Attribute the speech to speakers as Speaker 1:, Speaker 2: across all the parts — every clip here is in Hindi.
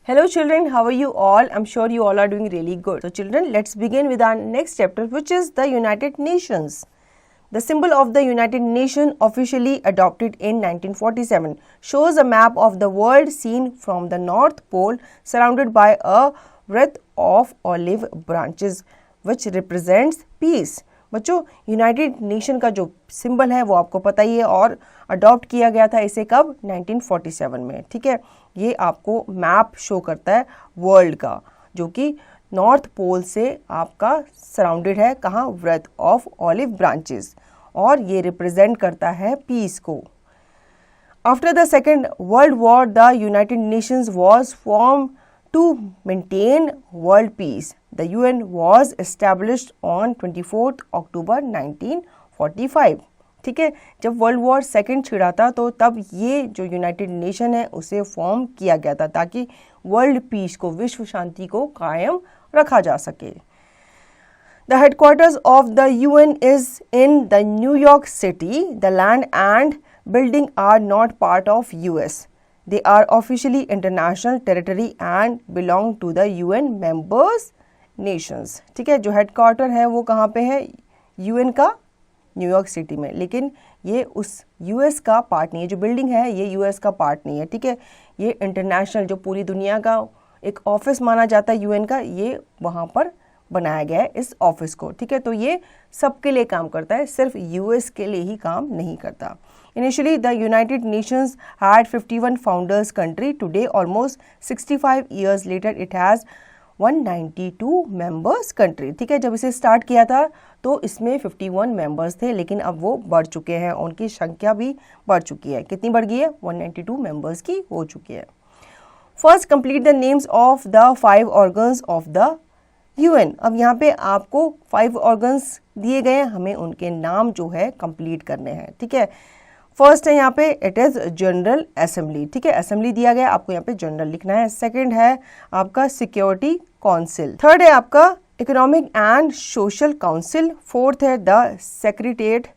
Speaker 1: Hello children, how are you all? I'm sure you all are doing really good. So children, let's begin with our next chapter, which is the United Nations. The symbol of the United Nations, officially adopted in 1947, shows a map of the world seen from the North Pole, surrounded by a wreath of olive branches, which represents peace. बच्चों, यूनाइटेड नेशन का जो सिंबल है वो आपको पता ही है और अडॉप्ट किया गया था इसे कब 1947 में. ठीक है, ये आपको मैप शो करता है वर्ल्ड का, जो कि नॉर्थ पोल से आपका सराउंडेड है. कहाँ? वृत्त ऑफ ऑलिव ब्रांचेस, और ये रिप्रेजेंट करता है पीस को. After the second world war the United Nations was form to maintain world peace. The UN was established on 24th October 1945. ठीक है, जब वर्ल्ड वॉर सेकेंड छिड़ा था तो तब ये जो यूनाइटेड नेशन है उसे फॉर्म किया गया था ताकि वर्ल्ड पीस को, विश्व शांति को कायम रखा जा सके. The headquarters of the UN is in the New York City. The land and building are not part of US. They are officially international territory and belong to the UN members nations. ठीक है, जो हेडक्वार्टर है वो कहाँ पे है? UN का न्यूयॉर्क सिटी में, लेकिन ये उस US का पार्ट नहीं है. जो बिल्डिंग है ये US का पार्ट नहीं है. ठीक है, ये इंटरनेशनल, जो पूरी दुनिया का एक ऑफिस माना जाता है UN का, ये वहाँ पर बनाया गया है इस ऑफिस को. ठीक है, तो ये सबके लिए काम करता है, सिर्फ US के लिए ही काम नहीं करता. Initially, the United Nations had 51 founders country. Today, almost 65 years later, it has 192 members country. ठीक है, जब इसे स्टार्ट किया था तो इसमें 51 मेंबर्स थे, लेकिन अब वो बढ़ चुके हैं, उनकी संख्या भी बढ़ चुकी है. कितनी बढ़ गई है? 192 मेंबर्स की हो चुकी है. First complete the names of the 5 organs of the UN. अब यहाँ पे आपको 5 ऑर्गन्स दिए गए हैं, हमें उनके नाम जो है कंप्लीट करने हैं. ठीक है, फर्स्ट है यहाँ पे इट इज जनरल असेंबली. ठीक है, असेंबली दिया गया, आपको यहाँ पे जनरल लिखना है. सेकंड है आपका सिक्योरिटी काउंसिल. थर्ड है आपका economic and social council. Fourth है द सेक्रेटेरिएट.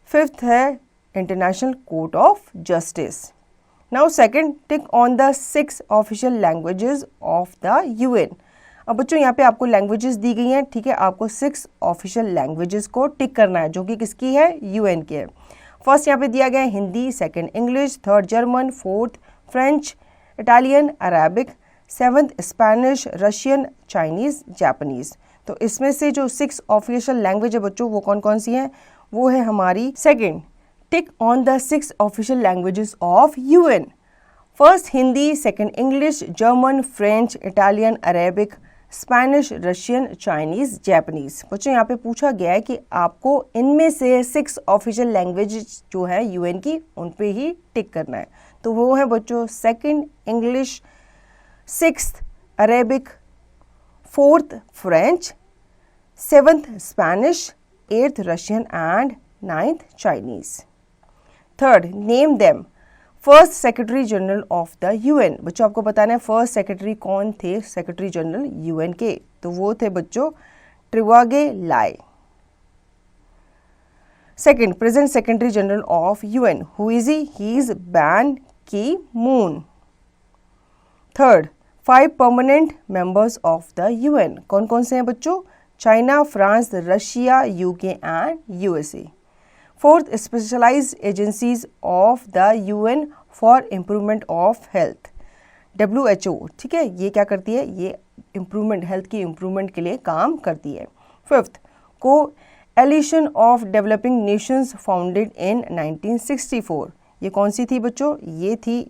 Speaker 1: फिफ्थ है international court of justice. Now second, tick on the 6 official languages of the UN. अब बच्चों यहाँ पे आपको लैंग्वेजेस दी गई हैं. ठीक है, आपको 6 ऑफिशियल लैंग्वेजेस को टिक करना है, जो कि किसकी है? UN की है. फर्स्ट यहाँ पे दिया गया है Hindi, second English, third German, fourth French, Italian, Arabic, seventh Spanish, Russian, Chinese, Japanese. तो इसमें से जो 6 ऑफिशियल लैंग्वेज है बच्चों, वो कौन कौन सी हैं? वो है हमारी second, tick on the 6 official languages of UN. First Hindi, second English, German, French, Italian, Arabic, Spanish, Russian, Chinese, Japanese. बच्चों यहाँ पे पूछा गया है कि आपको इनमें से 6 ऑफिशियल लैंग्वेज जो है UN की, उन पे ही टिक करना है. तो वो है बच्चों second English, sixth Arabic, fourth French, seventh Spanish, eighth Russian and ninth Chinese. Third, name them. First secretary general of the UN. बच्चों आपको बताना है फर्स्ट सेक्रेटरी कौन थे सेक्रेटरी जनरल UN के. तो वो थे बच्चों Trygve Lie. Second, present secretary general of UN. Who is he is Ban Ki Moon. Third, 5 permanent members of the UN. कौन कौन से हैं बच्चों? China, France, Russia, UK and USA. Fourth, specialized agencies of the UN for improvement of health. WHO. ठीक है, ये क्या करती है? ये इम्प्रूवमेंट, हेल्थ की इम्प्रूवमेंट के लिए काम करती है. Fifth, coalition of developing nations founded in 1964. ये कौन सी थी बच्चों? ये थी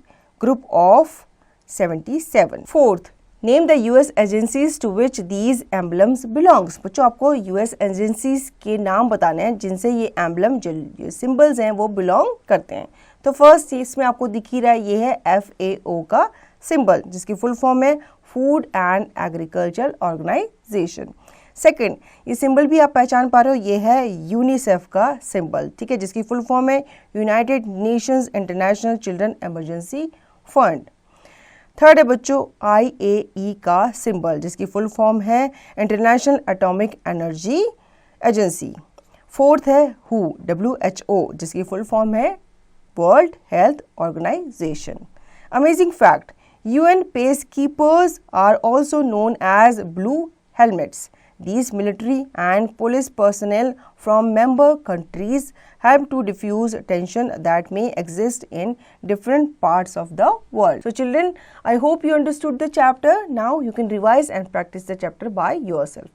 Speaker 1: group of 77. Fourth, name the US agencies to which these emblems belongs. बच्चों आपको US एजेंसीज के नाम बताने हैं जिनसे ये एम्बलम, जो सिंबल्स हैं, वो बिलोंग करते हैं. तो फर्स्ट इसमें आपको दिख ही रहा है, ये है FAO का सिंबल, जिसकी फुल फॉर्म है Food and Agriculture Organisation. Second, ये सिंबल भी आप पहचान पा रहे हो, ये है यूनिसेफ का सिंबल. ठीक है, जिसकी फुल फॉर्म है United Nations International Children Emergency Fund. Third है बच्चों IAE का सिंबल, जिसकी फुल फॉर्म है International Atomic Energy Agency. Fourth है WHO, जिसकी फुल फॉर्म है World Health Organisation. Amazing fact, UN peacekeepers are also known as blue helmets. These military and police personnel from member countries help to diffuse tension that may exist in different parts of the world. So children, I hope you understood the chapter. Now you can revise and practice the chapter by yourself.